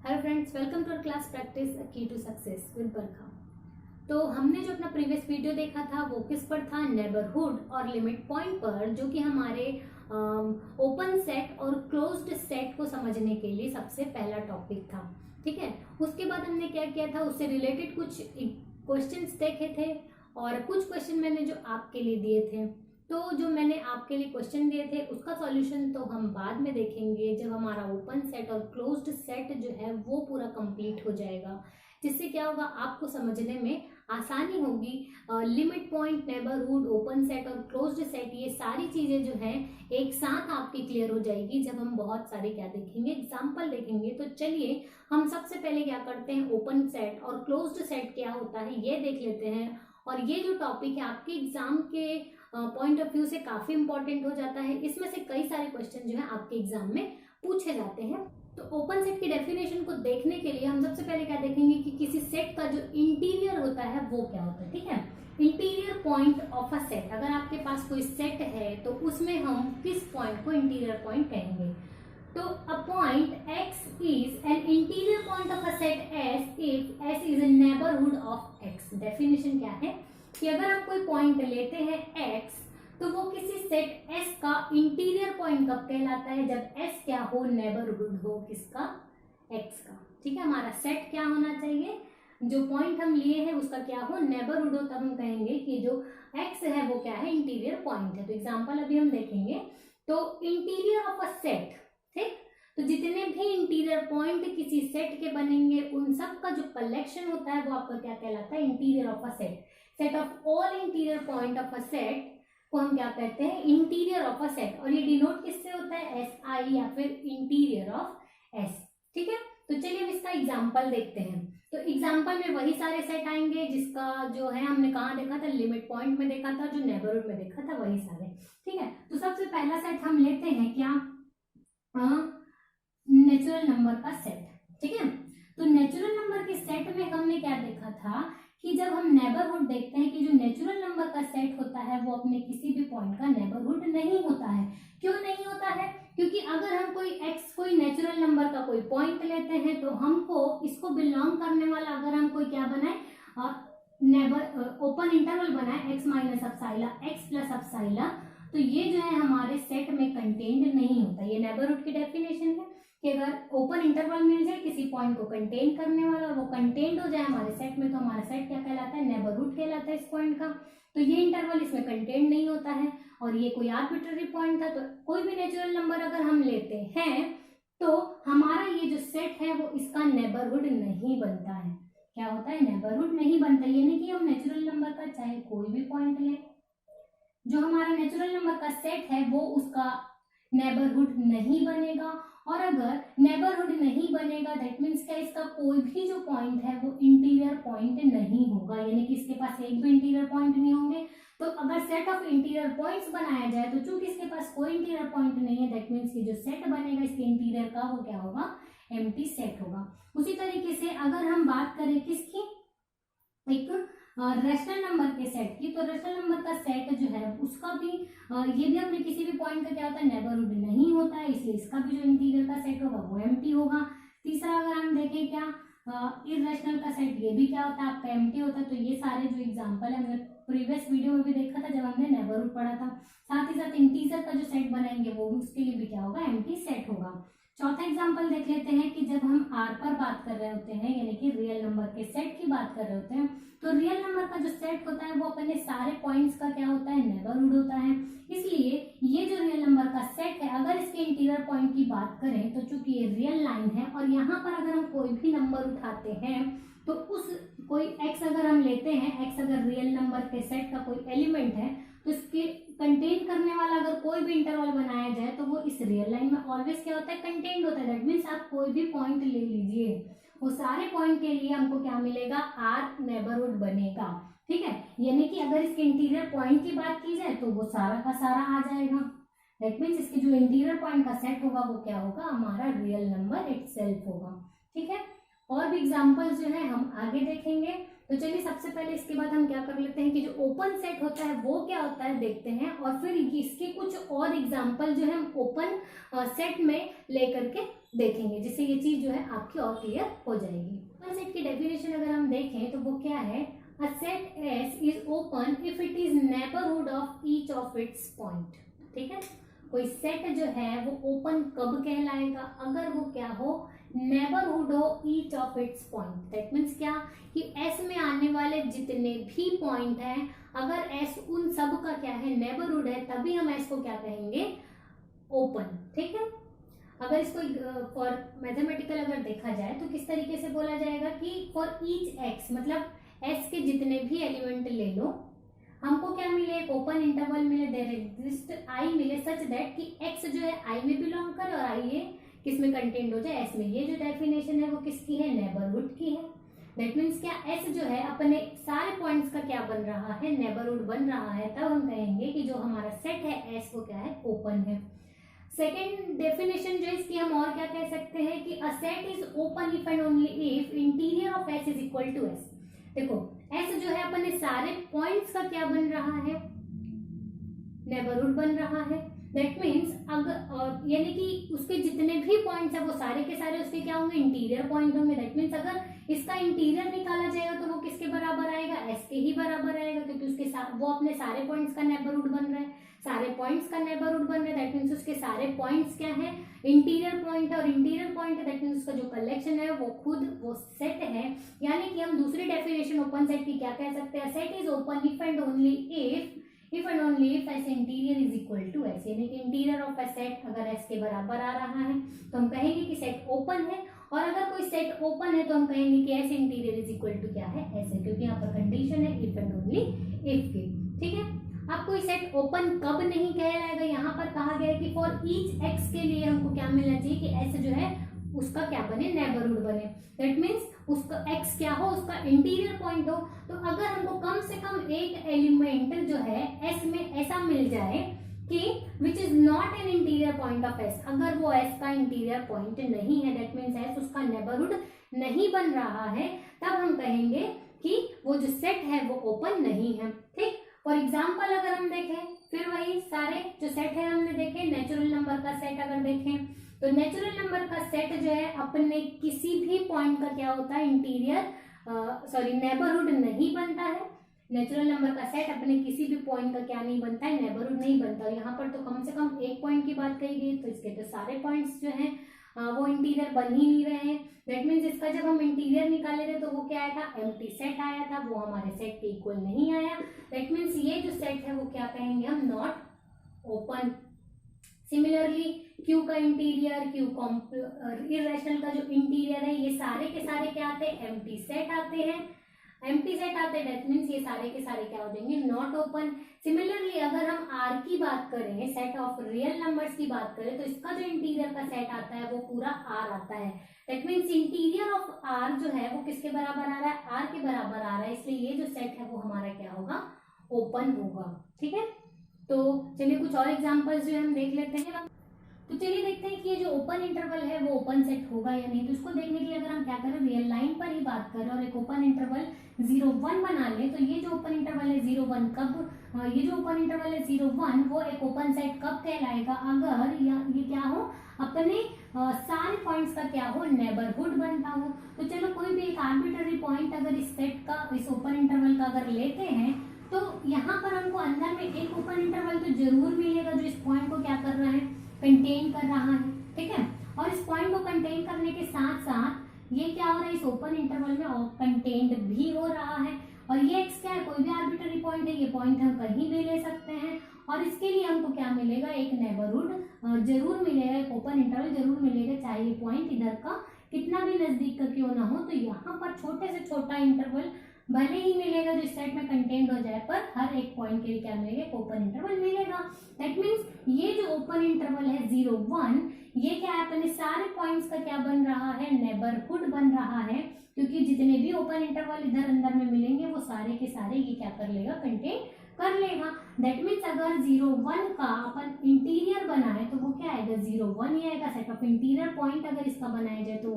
Hello friends, welcome to our class practice key to success with Barkha. तो हमने जो अपना प्रीवियस वीडियो देखा था वो किस पर था? नेबरहुड और लिमिट पॉइंट पर, जो कि हमारे ओपन सेट और क्लोज्ड सेट को समझने के लिए सबसे पहला टॉपिक था। ठीक है, उसके बाद हमने क्या किया था, उससे रिलेटेड कुछ क्वेश्चंस देखे थे और कुछ क्वेश्चन मैंने जो आपके लिए दिए थे। तो जो मैंने आपके लिए क्वेश्चन दिए थे उसका सॉल्यूशन तो हम बाद में देखेंगे, जब हमारा ओपन सेट और क्लोज्ड सेट जो है वो पूरा कंप्लीट हो जाएगा, जिससे क्या होगा, आपको समझने में आसानी होगी। Limit point, neighbourhood, open set और क्लोज्ड सेट, ये सारी चीजें जो है एक साथ आपकी क्लियर हो जाएगी जब हम बहुत सारे क्या देखेंगे, एग्जाम्पल देखेंगे। तो चलिए हम सबसे पहले क्या करते हैं, ओपन सेट और क्लोज्ड सेट क्या होता है ये देख लेते हैं। और ये जो टॉपिक है आपके एग्जाम के पॉइंट ऑफ व्यू से काफी इंपॉर्टेंट हो जाता है। इसमें से कई सारे क्वेश्चन जो है आपके एग्जाम में पूछे जाते हैं। तो ओपन सेट की डेफिनेशन को देखने के लिए हम सबसे पहले क्या देखेंगे कि किसी सेट का जो इंटीरियर होता है वो क्या होता है। ठीक है, interior point of a set, अगर आपके पास कोई सेट है तो उसमें हम किस पॉइंट को इंटीरियर पॉइंट कहेंगे। तो a point x is an interior point of a set S if S is a neighborhood of x। Definition क्या है कि अगर आप कोई पॉइंट लेते हैं x, तो वो किसी सेट S का इंटीरियर पॉइंट कब कहलाता है? जब S क्या हो, नेबरहुड हो किसका, x का। ठीक है, हमारा सेट क्या होना चाहिए, जो पॉइंट हम लिए हैं उसका क्या हो, नेबरहुड हो, तब हम कहेंगे कि जो x है वो क्या है, इंटीरियर पॉइंट है। तो एग्जांपल अभी हम देखेंगे। तो इंटीरियर ऑफ अ सेट, ठीक, तो जितने भी इंटीरियर पॉइंट किसी सेट के बनेंगे उन सब का जो कलेक्शन होता है वो आपका क्या कहलाता है, interior of a set. Set of all interior point of a set को हम क्या कहते हैं, इंटीरियर ऑफ अ सेट। और ये डिनोट किससे होता है, एस आई या फिर इंटीरियर ऑफ एस। ठीक है, तो चलिए हम इसका एग्जाम्पल देखते हैं। तो एग्जाम्पल में वही सारे सेट आएंगे जिसका जो है हमने कहाँ देखा था, लिमिट पॉइंट में देखा था, जो नेबरहुड में देखा था, वही सारे। ठीक है, तो सबसे पहला सेट हम लेते हैं क्या, नेचुरल नंबर का सेट। ठीक है, तो नेचुरल नंबर के सेट में हमने क्या देखा था कि जब हम नेबरहुड देखते हैं कि जो नेचुरल नंबर का सेट होता है वो अपने किसी भी पॉइंट का नेबरहुड नहीं होता है। क्यों नहीं होता है? क्योंकि अगर हम कोई नेचुरल नंबर का कोई पॉइंट लेते हैं तो हमको इसको बिलोंग करने वाला, अगर हम कोई क्या बनाए, ओपन इंटरवल बनाए x माइनस अपसाइला x प्लस अपसाइला, तो ये जो है हमारे सेट में कंटेन्ड नहीं होता। ये नेबरहुड की डेफिनेशन है कि अगर ओपन इंटरवल मिल जाए किसी पॉइंट को कंटेन करने वाला और वो कंटेन्ड हो जाए हमारे सेट में, तो हमारा सेट क्या कहलाता है, नेबरहुड कहलाता है इस पॉइंट का। तो ये इंटरवल इसमें कंटेन्ड नहीं होता है और ये कोई आर्बिट्ररी पॉइंट था। तो कोई भी नेचुरल नंबर अगर हम लेते हैं तो हमारा ये जो सेट है वो इसका नेबरहुड नहीं बनता है। क्या होता है, नेबरहुड नहीं बनता। ये नहीं कि हम नेचुरल नंबर का चाहे कोई भी पॉइंट लें, जो हमारा नेचुरल नंबर का सेट है वो उसका नेबरहुड नहीं बनेगा। और अगर नेबरहुड नहीं बनेगा दैट मीन्स क्या, इसका कोई भी जो पॉइंट है वो इंटीरियर पॉइंट नहीं होगा, यानी कि इसके पास एक भी इंटीरियर पॉइंट नहीं होंगे। तो अगर सेट ऑफ इंटीरियर पॉइंट्स बनाया जाए तो चूंकि इसके पास कोई इंटीरियर पॉइंट नहीं है, दैट मीन्स कि जो सेट बनेगा इसके इंटीरियर का वो क्या होगा, एम्प्टी सेट होगा। उसी तरीके से अगर हम बात करें किसकी, एक रेशनल नंबर के सेट की, तो रेशनल नंबर का सेट जो है उसका भी ये भी अपने किसी भी पॉइंट का क्या होता है, नेबरहुड नहीं होता है, इसलिए इसका भी जो इंटीरियर का सेट होगा वो एम्प्टी होगा। तीसरा अगर हम देखें क्या, इररेशनल का सेट, ये भी क्या होता है आपका एम्प्टी होता है। तो ये सारे जो एग्जांपल है हमने प्रीवियस वीडियो में भी देखा था जब हमने नेबरहुड पढ़ा था। साथ ही साथ इंटीजर का जो सेट बनाएंगे वो उसके लिए भी क्या होगा, एम्प्टी सेट होगा। चौथा एग्जांपल देख लेते हैं कि जब हम आर पर बात कर रहे होते हैं, यानी कि रियल नंबर के सेट की बात कर रहे होते हैं, तो रियल नंबर का जो सेट होता है वो अपने सारे पॉइंट्स का क्या होता है, नेबरहुड होता है। इसलिए ये जो रियल नंबर का सेट है, अगर इसके इंटीरियर पॉइंट की बात करें तो चूंकि ये रियल लाइन है और यहाँ पर अगर हम कोई भी नंबर उठाते हैं तो उस कोई x अगर हम लेते हैं, x अगर रियल नंबर के सेट का कोई एलिमेंट है तो इसके कंटेन करने वाला अगर कोई भी इंटरवल बनाया जाए तो वो इस रियल लाइन में ऑलवेज क्या होता है, कंटेन्ड होता है। दैट मीन्स आप कोई भी पॉइंट ले लीजिए, वो सारे पॉइंट के लिए हमको क्या मिलेगा, आर नेबरहुड बनेगा। ठीक है, यानी कि अगर इसके इंटीरियर पॉइंट की बात की जाए तो वो सारा का सारा आ जाएगा। दैट मीन्स इसके जो इंटीरियर पॉइंट का सेट होगा वो क्या होगा, हमारा रियल नंबर इटसेल्फ होगा। ठीक है, और भी एग्जांपल्स जो है हम आगे देखेंगे। तो चलिए सबसे पहले इसके बाद हम क्या कर लेते हैं कि जो ओपन सेट होता है वो क्या होता है देखते हैं, और फिर इसके कुछ और एग्जांपल जो है हम ओपन सेट में लेकर के देखेंगे, जिससे ये चीज जो है आपकी और क्लियर हो जाएगी। ओपन सेट की डेफिनेशन अगर हम देखें तो वो क्या है, a set S is open if it is neighbourhood of each of its point. ठीक है, कोई सेट जो है वो ओपन कब कहलाएगा, अगर वो क्या हो, नेबरहुड हो each of its point. That means क्या कि एस में आने वाले जितने भी पॉइंट हैं, अगर एस उन सब का क्या है, नेबरहुड है, तभी हम एस को क्या कहेंगे, ओपन। ठीक है, अगर इसको फॉर मैथमेटिकल अगर देखा जाए तो किस तरीके से बोला जाएगा कि फॉर ईच एक्स, मतलब एस के जितने भी एलिमेंट ले लो, हमको क्या मिले, एक ओपन इंटरवल मिले, देयर एग्जिस्ट आई मिले सच दैट कि एक्स जो है आई में बिलोंग करे और आई ये किस में कंटेंट हो जाए, एस में। ये जो डेफिनेशन है वो किसकी है, नेबरहुड की है। दैट मीन्स क्या, एस जो है अपने सारे पॉइंट्स का क्या बन रहा है, नेबरहुड बन रहा है, तब हम कहेंगे कि जो हमारा सेट है एस वो क्या है, ओपन है। सेकेंड डेफिनेशन जो इसकी हम और क्या कह सकते हैं कि a set is open if and only if interior of S is equal to S. देखो एस जो है अपने सारे पॉइंट्स का क्या बन रहा है, नेबरहुड बन रहा है। दैट मीन्स अगर यानी कि उसके जितने भी पॉइंट्स है वो सारे के सारे उसके क्या होंगे, इंटीरियर पॉइंट होंगे। दैट मीन्स अगर इसका इंटीरियर निकाला जाएगा तो वो किसके बराबर आएगा, एस के ही बराबर आएगा, क्योंकि उसके साथ वो अपने सारे पॉइंट्स का नेबरहुड बन रहा है, सारे पॉइंट्स का नेबरहुड बन रहा है। दैट मीन्स उसके सारे पॉइंट्स क्या है, इंटीरियर पॉइंट है, और इंटीरियर पॉइंट है दैट मीन्स उसका जो कलेक्शन है वो खुद वो सेट है। यानी कि हम दूसरी डेफिनेशन ओपन सेट की क्या कह सकते हैं, set is open if and only if and only if S interior is equal to S. यानी कि इंटीरियर ऑफ ए सेट अगर एस के बराबर आ रहा है तो हम कहेंगे कि सेट ओपन है, और अगर कोई सेट ओपन है तो हम कहेंगे कि S interior is equal to क्या है, एस है, क्योंकि यहाँ पर कंडीशन है इफ एंड ओनली इफ की। ठीक है, अब कोई सेट ओपन कब नहीं कहलाएगा, यहाँ पर कहा गया है कि फॉर ईच एक्स के लिए हमको क्या मिलना चाहिए कि एस जो है उसका क्या बने, नेबरहुड बने। दैट मीन्स उसका एक्स क्या हो, उसका इंटीरियर पॉइंट हो। तो अगर हमको कम से कम एक एलिमेंट जो है एस में ऐसा मिल जाए कि which is not an interior point of S, अगर वो एस का इंटीरियर पॉइंट नहीं है, दैट मीन्स एस उसका नेबरहुड नहीं बन रहा है, तब हम कहेंगे कि वो जो सेट है वो ओपन नहीं है। ठीक, फॉर एग्जाम्पल अगर हम देखें, फिर वही सारे जो सेट है हमने देखे, नेचुरल नंबर का सेट अगर देखें तो नेचुरल नंबर का सेट जो है अपने किसी भी पॉइंट का क्या होता है, इंटीरियर नेबरहुड नहीं बनता है। नेचुरल नंबर का सेट अपने किसी भी पॉइंट का क्या नहीं बनता है, नेबरहुड नहीं बनता। यहाँ पर तो कम से कम एक पॉइंट की बात कही गई, तो इसके तो सारे पॉइंट्स जो हैं वो इंटीरियर बन ही नहीं रहे हैं। दैट मीन्स इसका जब हम इंटीरियर निकाले थे तो वो क्या आया था, एम्प्टी सेट आया था, वो हमारे सेट के इक्वल नहीं आया। दैट मीन्स ये जो सेट है वो क्या कहेंगे हम, नॉट ओपन। सिमिलरली क्यू का इंटीरियर, इरेशनल का जो इंटीरियर है, ये सारे के सारे क्या आते हैं, एम्प्टी सेट आते हैं। एम्प्टी सेट आते हैं दैट मीन्स ये सारे के सारे क्या हो जाएंगे, नॉट ओपन। सिमिलरली अगर हम आर की बात करें, सेट ऑफ रियल नंबर्स की बात करें, तो इसका जो इंटीरियर का सेट आता है वो पूरा आर आता है। That means interior of R जो है वो किसके बराबर आ रहा है, आर के बराबर आ रहा है, इसलिए ये जो सेट है वो हमारा क्या होगा, ओपन होगा। ठीक है, तो चलिए कुछ और एग्जांपल्स जो हम देख लेते हैं। तो चलिए देखते हैं कि ये जो ओपन इंटरवल है वो ओपन सेट होगा या नहीं। तो इसको देखने के लिए अगर हम क्या करें, रियल लाइन पर ही बात करें और एक ओपन इंटरवल 0-1 बना ले, तो ये जो ओपन इंटरवल है 0-1 कब, ये जो ओपन इंटरवल है 0-1 वो एक ओपन सेट कब कहलाएगा, अगर ये क्या हो, अपने सारे पॉइंट्स का क्या हो, नेबरहुड बनता हो। तो चलो कोई भी एक आर्बिट्ररी पॉइंट अगर इस सेट का, इस ओपन इंटरवल का अगर लेते हैं, तो यहाँ पर हमको अंदर में एक ओपन इंटरवल तो जरूर मिलेगा जो इस पॉइंट को क्या कर रहा है, कंटेन कर रहा है। ठीक है, और इस पॉइंट को कंटेन करने के साथ साथ ये क्या हो रहा है, इस ओपन इंटरवल में कंटेन्ड भी हो रहा है। और ये एक्स क्या है, कोई भी आर्बिट्ररी पॉइंट है, ये पॉइंट हम कहीं भी ले सकते हैं, और इसके लिए हमको क्या मिलेगा, एक नेबरहुड जरूर मिलेगा, एक ओपन इंटरवल जरूर मिलेगा, चाहे ये पॉइंट इधर का कितना भी नजदीक का क्यों ना हो। तो यहाँ पर छोटे से छोटा इंटरवल भले ही मिलेगा जो सेट में कंटेंट हो जाए, पर हर एक पॉइंट के लिए क्या मिलेगा, ओपन इंटरवल मिलेगा। दैट मीन्स ये जो ओपन इंटरवल है 0-1, ये क्या है, अपने सारे पॉइंट्स का क्या बन रहा है, नेबरहुड बन रहा है, क्योंकि जितने भी ओपन इंटरवल इधर अंदर में मिलेंगे वो सारे के सारे ये क्या कर लेगा, कंटेन कर लेगा। दैट मीन्स अगर 0-1 का अपन इंटीरियर बनाए तो वो क्या आएगा 0 1 ही आएगा। सेट ऑफ इंटीरियर पॉइंट अगर इसका बनाया जाए तो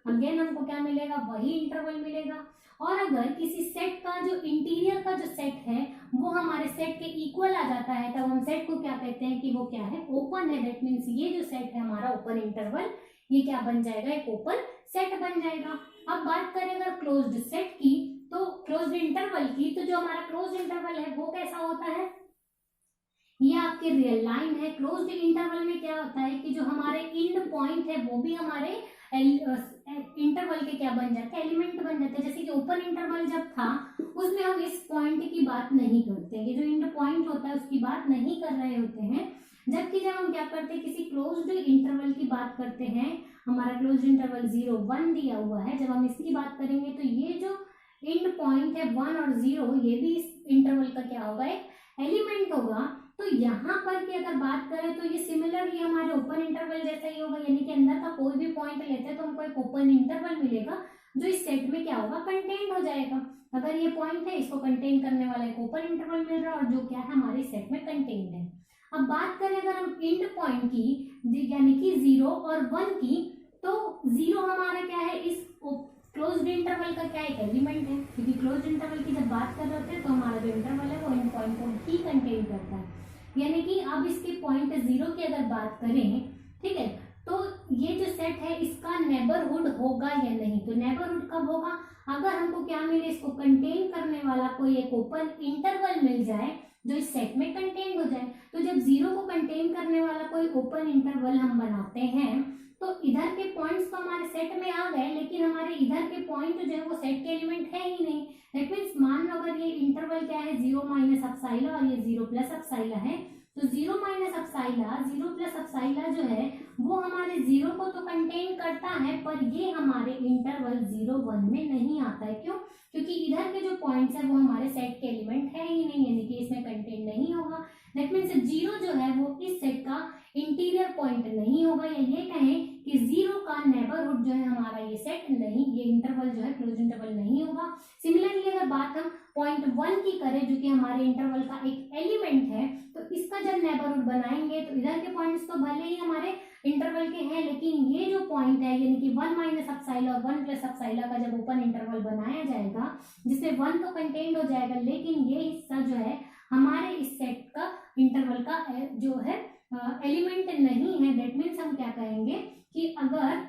अगेन हमको क्या मिलेगा, वही इंटरवल मिलेगा। और अगर किसी सेट का जो इंटीरियर का जो सेट है वो हमारे सेट के इक्वल आ जाता है तब हम सेट को क्या कहते हैं कि वो क्या है, ओपन है। दैट मीन्स ये जो सेट है हमारा ओपन इंटरवल, ये क्या बन जाएगा, एक ओपन सेट बन जाएगा। अब बात करें अगर क्लोज्ड सेट की, तो क्लोज्ड इंटरवल की, तो जो हमारा क्लोज्ड इंटरवल है वो कैसा होता है, ये आपके रियल लाइन है। क्लोज्ड इंटरवल में क्या होता है कि जो हमारे एंड पॉइंट है वो भी हमारे इंटरवल के क्या बन जाते हैं, एलिमेंट बन जाते हैं। जैसे कि ओपन इंटरवल जब था उसमें हम इस पॉइंट की बात नहीं करते, ये जो एंड पॉइंट होता है उसकी बात नहीं कर रहे होते हैं। जबकि जब हम क्या करते हैं, किसी क्लोज्ड इंटरवल की बात करते हैं, हमारा क्लोज्ड इंटरवल 0 1 दिया हुआ है, जब हम इसकी बात करेंगे तो ये जो एंड पॉइंट है 1 और 0 ये भी इस इंटरवल का क्या होगा, एक एलिमेंट होगा। तो यहाँ पर की अगर बात करें तो ये सिमिलरली हमारे ओपन इंटरवल जैसा ही होगा, यानी कि अंदर का कोई भी पॉइंट लेते हैं तो हमको एक ओपन इंटरवल मिलेगा जो इस सेट में क्या होगा, कंटेन हो जाएगा। अगर ये पॉइंट है इसको कंटेन करने वाला एक ओपन इंटरवल मिल रहा है और जो क्या है हमारे सेट में कंटेन्ड है। अब बात करें अगर हम एंड पॉइंट की यानी कि 0 और 1 की, तो 0 हमारा क्या है, इस क्लोज्ड इंटरवल का क्या एक एलिमेंट है, क्योंकि क्लोज्ड इंटरवल की जब बात कर रहे होते हैं तो हमारा जो इंटरवल है वो एंड पॉइंट को ही कंटेन करता है। यानी कि अब इसके पॉइंट 0 की अगर बात करें, ठीक है, तो ये जो सेट है इसका नेबरहुड होगा या नहीं, तो नेबरहुड कब होगा, अगर हमको क्या मिले, इसको कंटेन करने वाला कोई एक ओपन इंटरवल मिल जाए जो इस सेट में कंटेन हो जाए। तो जब 0 को कंटेन करने वाला कोई ओपन इंटरवल हम बनाते हैं तो इधर के पॉइंट्स तो हमारे सेट में आ गए, लेकिन हमारे इधर के पॉइंट जो है वो सेट के एलिमेंट है ही नहीं। दैट मीन्स मान लो अगर ये इंटरवल क्या है 0 माइनस एप्सिलॉन और ये 0 प्लस एप्सिलॉन है, तो 0 माइनस एप्सिलॉन 0 प्लस एप्सिलॉन जो है वो हमारे 0 को तो कंटेन करता है पर ये हमारे इंटरवल 0 1 में नहीं आता है। क्यों, क्योंकि इधर के जो पॉइंट्स है वो हमारे सेट के एलिमेंट है ही नहीं, यानी कि इसमें कंटेन नहीं होगा। दैट मीन्स 0 जो है वो इस सेट का इंटीरियर पॉइंट नहीं होगा, या ये कहें कि 0 का नेबरहुड जो है हमारा ये सेट नहीं, ये इंटरवल जो है क्लोज इंटरवल नहीं होगा। सिमिलरली अगर बात हम पॉइंट 1 की करें जो कि हमारे इंटरवल का एक एलिमेंट है, तो इसका जब नेबरहुड बनाएंगे तो इधर के पॉइंट्स तो भले ही हमारे इंटरवल के हैं, लेकिन ये जो पॉइंट है यानी कि 1 माइनस एप्सिलॉन और 1 प्लस एप्सिलॉन का जब ओपन इंटरवल बनाया जाएगा जिसमें 1 तो कंटेन्ड हो जाएगा, लेकिन ये हिस्सा जो है हमारे इस सेट का इंटरवल का जो है एलिमेंट नहीं है। दैट मीन्स हम क्या कहेंगे कि अगर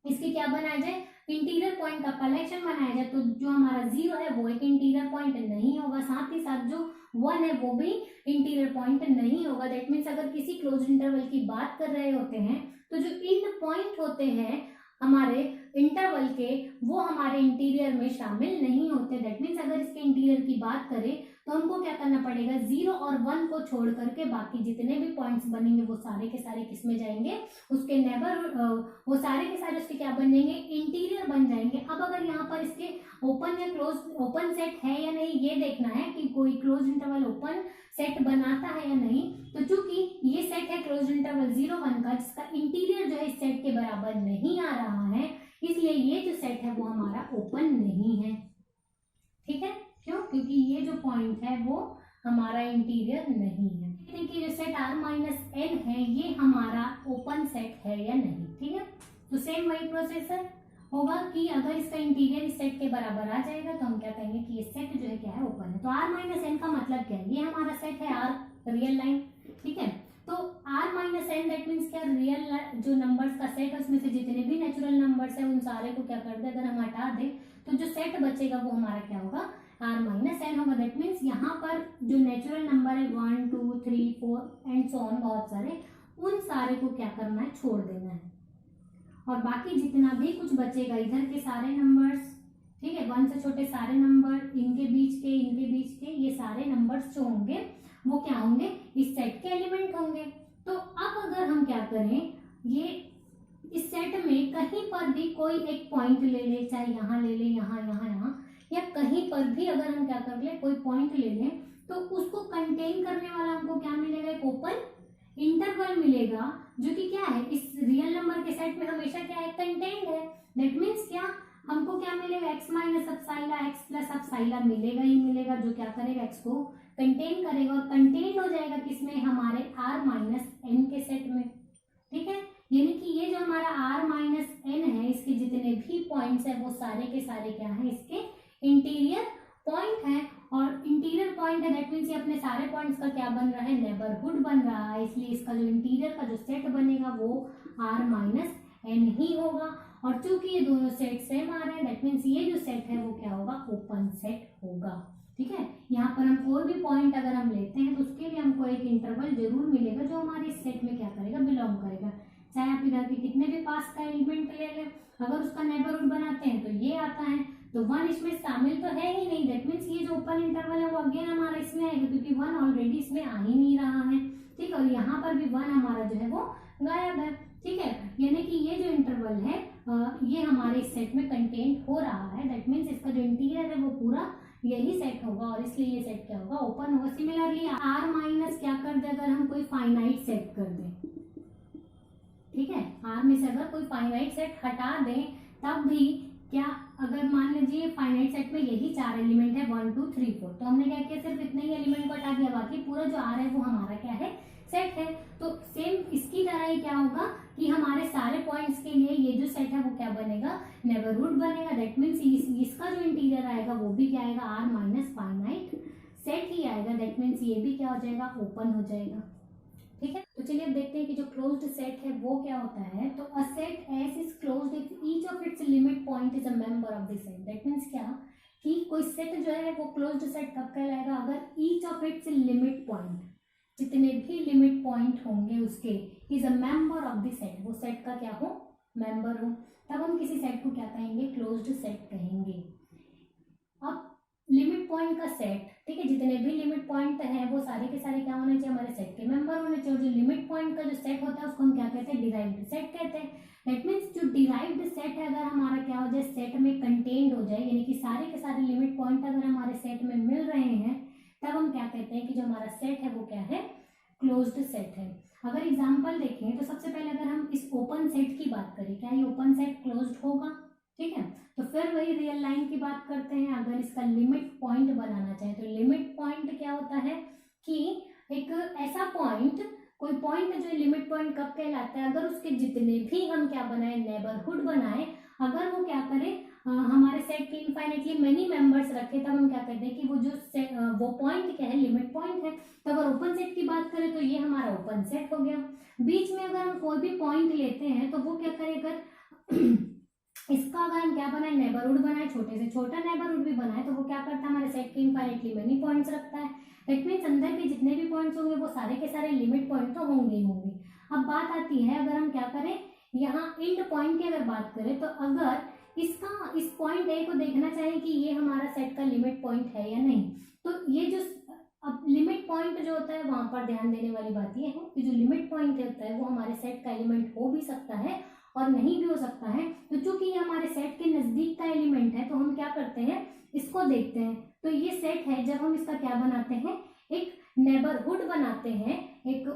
इसके क्या बनाया जाए, इंटीरियर पॉइंट का कलेक्शन बनाया जाए, तो जो हमारा 0 है वो एक इंटीरियर पॉइंट नहीं होगा, साथ ही साथ जो 1 है वो भी इंटीरियर पॉइंट नहीं होगा। दैट मीन्स अगर किसी क्लोज इंटरवल की बात कर रहे होते हैं तो जो एंड पॉइंट होते हैं हमारे इंटरवल के वो हमारे इंटीरियर में शामिल नहीं होते। दैट मीन्स अगर इसके इंटीरियर की बात करें तो हमको क्या करना पड़ेगा, 0 और 1 को छोड़ करके बाकी जितने भी पॉइंट्स बनेंगे वो सारे के सारे किस में जाएंगे, उसके वो सारे के सारे उसके क्या बन जाएंगे, इंटीरियर बन जाएंगे। अब अगर यहाँ पर इसके ओपन या क्लोज ओपन सेट है या नहीं ये देखना है कि कोई क्लोज इंटरवल ओपन सेट बनाता है या नहीं, तो चूंकि ये सेट है क्लोज इंटरवल 0 1 का जिसका इंटीरियर जो है इस सेट के बराबर नहीं आ रहा है, इसलिए ये जो सेट है वो हमारा ओपन नहीं है। ठीक है, क्यों, क्योंकि ये जो पॉइंट है वो हमारा इंटीरियर नहीं है। देखिए जो सेट R माइनस एन है ये हमारा ओपन सेट है या नहीं। ठीक है, तो सेम वही प्रोसेस होगा कि अगर इसका इंटीरियर इस सेट के बराबर आ जाएगा तो हम क्या कहेंगे कि ये सेट जो है क्या है, ओपन है। तो R माइनस एन का मतलब क्या है, ये हमारा सेट है R रियल लाइन। ठीक है, तो R minus N that means क्या, रियल जो नंबर्स का सेट है उसमें से जितने भी नेचुरल नंबर्स है उन सारे को क्या कर दे, अगर हम हटा दें तो जो सेट बचेगा वो हमारा क्या होगा, R माइनस एन होगा। दैट मीन्स यहाँ पर जो नेचुरल नंबर है 1 2 3 4 एंड सो ऑन बहुत सारे, उन सारे को क्या करना है, छोड़ देना है, और बाकी जितना भी कुछ बचेगा इधर के सारे नंबर्स, ठीक है, 1 से छोटे सारे नंबर, इनके बीच के ये सारे नंबर्स जो होंगे वो क्या होंगे, इस सेट के एलिमेंट होंगे। तो अब अगर हम क्या करें, ये इस सेट में कहीं पर भी कोई एक पॉइंट ले ले, चाहे यहाँ ले ले, यहाँ या कहीं पर भी अगर हम क्या कर ले, कोई पॉइंट ले लें, तो उसको कंटेन करने वाला हमको क्या मिलेगा, एक ओपन इंटरवल मिलेगा जो कि क्या है, इस रियल नंबर के सेट में हमेशा क्या है, कंटेन्ड है। दैट मीन्स क्या, हमको क्या मिलेगा, x minus epsilon x plus epsilon मिलेगा ही मिलेगा, जो क्या करेगा, x को कंटेन करेगा और कंटेन हो जाएगा किसमें, हमारे R माइनस एन के सेट में। पॉइंट्स है वो सारे के सारे क्या है, इसके इंटीरियर पॉइंट है। और इंटीरियर पॉइंट है दैट मीन्स ये अपने सारे पॉइंट्स का क्या बन रहा है, नेबरहुड बन रहा है। इसलिए इसका जो इंटीरियर का जो सेट बनेगा वो r माइनस n ही होगा। और चूंकि ये दोनों सेट सेम आ रहे हैं दैट मीन्स ये जो सेट है वो क्या होगा, ओपन सेट होगा। ठीक है, यहाँ पर हम कोई भी पॉइंट अगर हम लेते हैं तो उसके लिए हमको एक इंटरवल जरूर मिलेगा जो हमारे इस सेट में क्या करेगा, बिलोंग करेगा। चाहे आप इधर के कितने भी पास का एलिमेंट ले लें, अगर उसका नेबरहुड बनाते हैं तो ये आता है, तो 1 इसमें शामिल तो है ही नहीं। दैट मीन्स ये जो ओपन इंटरवल है वो अगेन हमारा इसमें आएगा क्योंकि 1 ऑलरेडी इसमें आ ही नहीं रहा है। ठीक है, और यहाँ पर भी 1 हमारा जो है वो गायब है। ठीक है, यानी कि ये जो इंटरवल है ये हमारे इस सेट में कंटेंट हो रहा है। दैट मीन्स इसका जो इंटीरियर है वो पूरा यही सेट होगा और इसलिए ये सेट क्या होगा, ओपन होगा। सिमिलरली r माइनस क्या कर दे, अगर हम कोई फाइनाइट सेट कर दें, ठीक है, r में से अगर कोई फाइनाइट सेट हटा दें तब भी क्या, अगर मान लीजिए फाइनाइट सेट में यही 4 एलिमेंट है 1 2 3 4, तो हमने क्या किया, सिर्फ इतने ही एलिमेंट को हटा दिया, बाकी पूरा जो r है वो हमारा क्या है, सेट है। तो सेम इसकी तरह ही क्या होगा कि हमारे सारे पॉइंट्स के लिए ये जो सेट है वो क्या बनेगा, नेबरहुड बनेगा। दैट मीन्स इसका जो इंटीरियर आएगा वो भी क्या आएगा, r माइनस फाइनाइट सेट ही आएगा। दैट मीन्स ये भी क्या हो जाएगा, ओपन हो जाएगा। ठीक है, तो चलिए अब देखते हैं कि जो क्लोज्ड सेट है वो क्या होता है। तो a set S is closed if each of its limit point is a member of the set. That means क्या कि कोई सेट जो है वो क्लोज्ड सेट कब कहलाएगा, अगर each of its limit point, जितने भी लिमिट पॉइंट होंगे उसके, is a member of the set, वो सेट का क्या हो, मेंबर हो, तब हम किसी सेट को क्या कहेंगे, क्लोज्ड सेट कहेंगे। अब लिमिट पॉइंट का सेट, ठीक है, जितने भी लिमिट पॉइंट हैं वो सारे के सारे क्या होने चाहिए, हमारे सेट के मेंबर होने चाहिए। और जो लिमिट पॉइंट का जो सेट होता है उसको हम क्या कहते हैं, डिराइव्ड सेट कहते हैं। दैट मीन्स जो डिराइव्ड सेट है अगर हमारा क्या हो जाए, सेट में कंटेन्ड हो जाए, यानी कि सारे के सारे लिमिट पॉइंट अगर हमारे सेट में मिल रहे हैं, तब हम क्या कहते हैं कि जो हमारा सेट है वो क्या है, क्लोज्ड सेट है। अगर एग्जाम्पल देखें तो सबसे पहले अगर हम इस ओपन सेट की बात करें, क्या ये ओपन सेट क्लोज्ड होगा, ठीक है। तो फिर वही रियल लाइन की बात करते हैं, अगर इसका लिमिट पॉइंट बनाना चाहे तो लिमिट पॉइंट क्या होता है कि एक ऐसा पॉइंट, कोई पॉइंट जो लिमिट पॉइंट कब कहलाता है, अगर उसके जितने भी हम क्या बनाए, नेबरहुड बनाए, अगर वो क्या करे, हमारे सेट के इनफाइनेटली मेनी मेंबर्स रखे, तब हम क्या कहते हैं कि वो जो वो पॉइंट क्या है, लिमिट पॉइंट है। तो अगर ओपन सेट की बात करें तो ये हमारा ओपन सेट हो गया। बीच में अगर हम कोई भी पॉइंट लेते हैं तो वो क्या करे, अगर इसका अगर हम क्या बनाए, नेबरहुड बनाए, छोटे से छोटा नेबरहुड भी बनाए, तो वो क्या करता है, हमारे सेट के इनफाइनेटली मेनी पॉइंट्स रखता है। दैट मीन्स अंदर के जितने भी पॉइंट्स होंगे वो सारे के सारे लिमिट पॉइंट तो होंगे ही होंगे। अब बात आती है, अगर हम क्या करें, यहाँ एंड पॉइंट की अगर बात करें, तो अगर इसका इस पॉइंट ए को देखना चाहिए कि ये हमारा सेट का लिमिट पॉइंट है या नहीं, तो ये जो अब लिमिट पॉइंट जो होता है वहां पर ध्यान देने वाली बात ये है कि जो लिमिट पॉइंट होता है वो हमारे सेट का एलिमेंट हो भी सकता है और नहीं भी हो सकता है। तो चूंकि ये हमारे सेट के नजदीक का एलिमेंट है तो हम क्या करते हैं, इसको देखते हैं। तो ये सेट है, जब हम इसका क्या बनाते हैं, एक नेबरहुड बनाते हैं, एक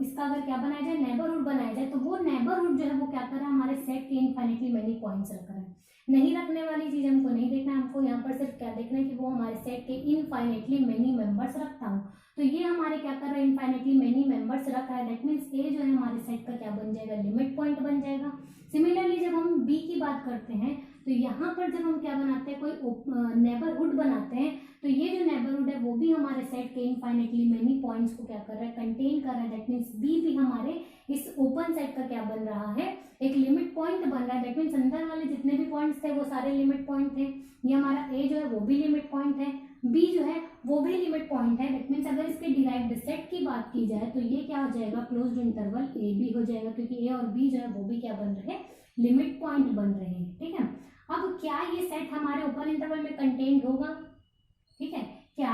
इसका अगर क्या बनाया जाए, नेबरहुड बनाया जाए, तो वो नेबरहुड जो है वो क्या कर रहा है, हमारे सेट के इनफाइनेटली मेनी पॉइंट्स रख रहा है। नहीं रखने वाली चीज हमको नहीं देखना, हमको यहाँ पर सिर्फ क्या देखना है कि वो हमारे सेट के इनफाइनेटली मेनी मेंबर्स रखता हूँ। तो ये हमारे क्या कर रहा है, इनफाइनेटली मेनी मेंबर्स रखा है। दैट मीन्स ए जो है हमारे सेट का क्या बन जाएगा, लिमिट पॉइंट बन जाएगा। सिमिलरली जब हम बी की बात करते हैं तो यहाँ पर जब हम क्या बनाते हैं, कोई नेबरहुड बनाते हैं, तो ये जो नेबरहुड है वो भी हमारे सेट के इनफाइनेटली मेनी पॉइंट्स को क्या कर रहा है, कंटेन कर रहा है। दैट मीन्स बी भी हमारे इस ओपन सेट का क्या बन रहा है, एक लिमिट पॉइंट बन रहा है। दैट मीन्स अंदर वाले जितने भी पॉइंट्स थे वो सारे लिमिट पॉइंट थे। ये हमारा ए जो है वो भी लिमिट पॉइंट है, बी जो है वो भी लिमिट पॉइंट है। दैट मीन्स अगर इसके डिराइव्ड सेट की बात की जाए तो ये क्या हो जाएगा, क्लोज्ड इंटरवल ए बी हो जाएगा, क्योंकि ए और बी जो है वो भी क्या बन रहे हैं, लिमिट पॉइंट बन रहे हैं। ठीक है, अब क्या ये सेट हमारे ओपन इंटरवल में कंटेन्ड होगा, ठीक है, क्या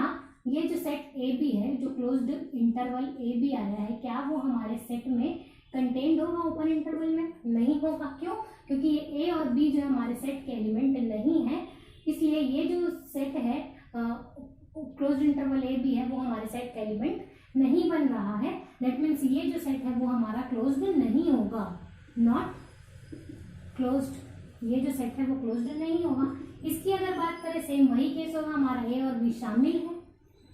ये जो सेट ए बी है, जो क्लोज्ड इंटरवल ए बी आया है, क्या वो हमारे सेट में कंटेन्ड होगा ओपन इंटरवल में? नहीं होगा। क्यों? क्योंकि ये ए और बी जो हमारे सेट के एलिमेंट नहीं है, इसलिए ये जो सेट है क्लोज्ड इंटरवल ए बी है वो हमारे सेट का एलिमेंट नहीं बन रहा है। दैट मीन्स ये जो सेट है वो हमारा क्लोज्ड नहीं होगा, नॉट क्लोज्ड। ये जो सेट है वो क्लोज्ड नहीं होगा। इसकी अगर बात करें, सेम वही केस होगा, हमारा ए और बी शामिल है,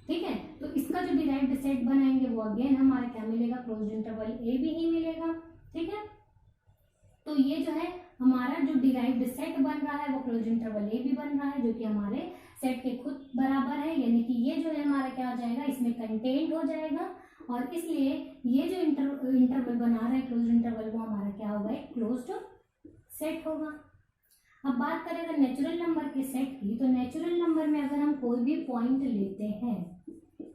ठीक है, तो इसका जो डिराइव्ड सेट बनाएंगे वो अगेन हमारा क्या मिलेगा, क्लोज्ड इंटरवल ए बी ही मिलेगा। ठीक है, तो ये जो है हमारा जो डिराइव्ड सेट बन रहा है वो क्लोज इंटरवल ए भी बन रहा है, जो कि हमारे सेट के खुद बराबर है, यानी कि ये जो है हमारा क्या हो जाएगा, इसमें कंटेंट हो जाएगा, और इसलिए ये जो इंटरवल बना रहा है क्लोज इंटरवल, वो हमारा क्या होगा, एक क्लोज्ड सेट होगा। अब बात करें अगर नेचुरल नंबर के सेट की, तो नेचुरल नंबर में अगर हम कोई भी पॉइंट लेते हैं,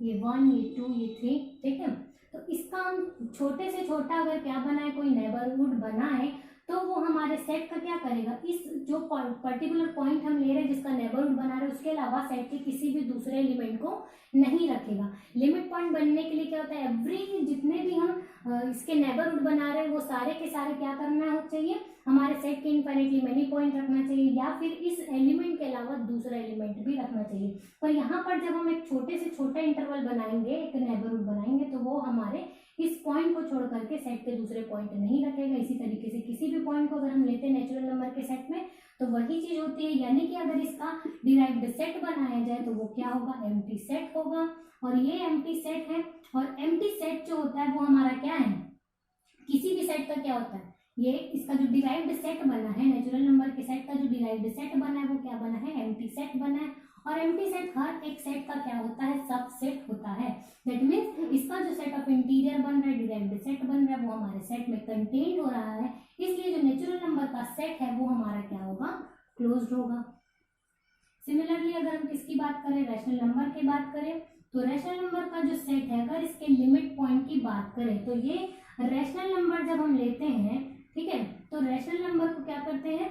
ये 1, ये 2, ये 3, ठीक है, तो इसका हम छोटे से छोटा अगर क्या बनाए, कोई नेबरहुड बनाए, तो वो हमारे सेट का क्या करेगा, इस जो पर्टिकुलर पॉइंट हम ले रहे हैं जिसका नेबरहुड बना रहे हैं उसके अलावा सेट के किसी भी दूसरे एलिमेंट को नहीं रखेगा। लिमिट पॉइंट बनने के लिए क्या होता है, एवरी जितने भी हम इसके नेबरहुड बना रहे हैं वो सारे के सारे क्या करना हो चाहिए, हमारे सेट के इनफाइनाइटली मेनी पॉइंट रखना चाहिए, या फिर इस एलिमेंट के अलावा दूसरा एलिमेंट भी रखना चाहिए। पर यहाँ पर जब हम एक छोटे से छोटा इंटरवल बनाएंगे, एक नेबरहुड बनाएंगे, तो वो हमारे इस पॉइंट को छोड़ करके सेट के दूसरे पॉइंट नहीं रखेगा। इसी तरीके से किसी भी पॉइंट को अगर हम लेते हैं नेचुरल नंबर के सेट में, तो वही चीज होती है, यानी कि अगर इसका डिराइव्ड सेट बनाया जाए तो वो क्या होगा, एम्प्टी सेट होगा। और ये एम्प्टी सेट है, और एम्प्टी सेट जो होता है वो हमारा क्या है, किसी भी सेट का क्या होता है, ये इसका जो डिराइव्ड सेट बना है, नेचुरल नंबर के सेट का जो डिराइव्ड सेट बना है वो क्या बना है, एम्प्टी सेट बना है। और एम्प्टी सेट हर एक सेट का क्या होता है, सबसेट होता है। दैट मीन्स इसका जो सेट ऑफ इंटीरियर बन रहा है, डिराइव्ड सेट बन रहा है, वो हमारे सेट में कंटेंट हो रहा है, इसलिए जो नेचुरल नंबर का सेट है वो हमारा क्या होगा, क्लोज्ड होगा। सिमिलरली अगर हम किसकी बात करें, रैशनल नंबर की बात करें, तो रैशनल नंबर का जो सेट है, अगर इसके लिमिट पॉइंट की बात करें, तो ये रैशनल नंबर जब हम लेते हैं, ठीक है, तो रैशनल नंबर को क्या करते हैं,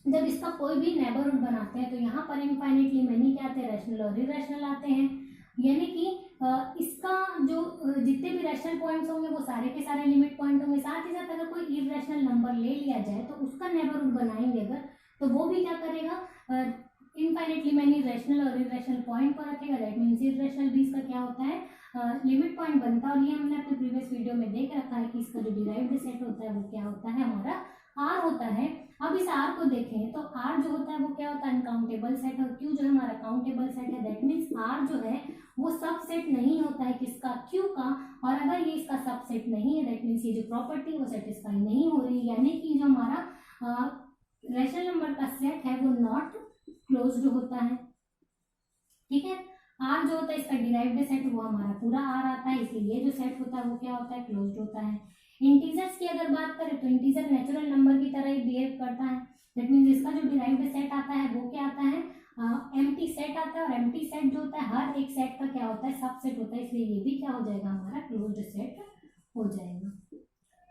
जब इसका कोई भी नेबरहुड बनाते हैं, तो यहाँ पर इनफाइनाइटली मेनी क्या आते हैं, रैशनल और इरैशनल आते हैं। यानी कि इसका जो जितने भी रैशनल पॉइंट्स होंगे वो सारे के सारे लिमिट पॉइंट होंगे। साथ ही साथ अगर कोई इरैशनल नंबर ले लिया जाए तो उसका नेबरहुड बनाएंगे अगर, तो वो भी क्या करेगा, इनफाइनाइटली मेनी रैशनल और इरैशनल पॉइंट को रखेगा। दैट मीन्स इरैशनल भी इसका क्या होता है, लिमिट पॉइंट बनता है। और ये हमने अपने प्रीवियस वीडियो में देख रखा है कि इसका जो डिराइव्ड सेट होता है वो क्या होता है, हमारा आर होता है। अब इस आर को देखें तो आर जो होता है वो क्या होता है, अनकाउंटेबल सेट, और क्यू जो है हमारा काउंटेबल सेट है। दैट मीन्स आर जो है वो सब सेट नहीं होता है किसका, क्यू का। और अगर ये इसका सब सेट नहीं है, दैट मीन्स ये जो प्रॉपर्टी वो सेटिस्फाई नहीं हो रही, यानी कि जो हमारा रैशनल नंबर का सेट है वो नॉट क्लोज्ड होता है। ठीक है, आर जो होता है इसका डिराइव्ड सेट वो हमारा पूरा आर आता है, इसलिए ये जो सेट होता है वो क्या होता है, क्लोज्ड होता है। इंटीजर्स की अगर बात करें तो इंटीजर नेचुरल नंबर की तरह ही बिहेव करता है। दैट मीन्स इसका जो डिराइव्ड सेट आता है वो क्या आता है, एम्प्टी सेट आता है। और एम्प्टी सेट जो होता है हर एक सेट का क्या होता है, सबसेट होता है, इसलिए ये भी क्या हो जाएगा, हमारा क्लोज्ड सेट हो जाएगा।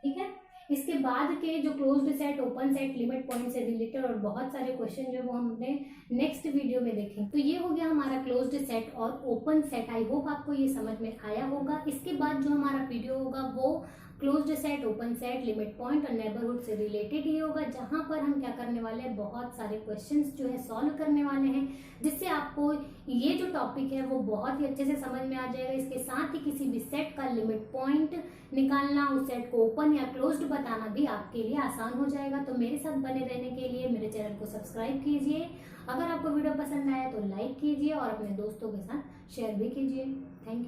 ठीक है, इसके बाद के जो closed set, open set, limit point से रिलेटेड और बहुत सारे क्वेश्चन जो वो हम अपने नेक्स्ट वीडियो में देखें। तो ये हो गया हमारा क्लोज्ड सेट और ओपन सेट। आई होप आपको ये समझ में आया होगा। इसके बाद जो हमारा वीडियो होगा वो closed set, open set, limit point और नेबरहुड से रिलेटेड ही होगा, जहां पर हम क्या करने वाले हैं, बहुत सारे क्वेश्चंस जो है सॉल्व करने वाले हैं, जिससे आपको ये जो टॉपिक है वो बहुत ही अच्छे से समझ में आ जाएगा। इसके साथ ही किसी भी सेट का लिमिट पॉइंट निकालना, उस सेट को ओपन या क्लोज्ड बताना भी आपके लिए आसान हो जाएगा। तो मेरे साथ बने रहने के लिए मेरे चैनल को सब्सक्राइब कीजिए। अगर आपको वीडियो पसंद आया तो लाइक कीजिए और अपने दोस्तों के साथ शेयर भी कीजिए। Thank you.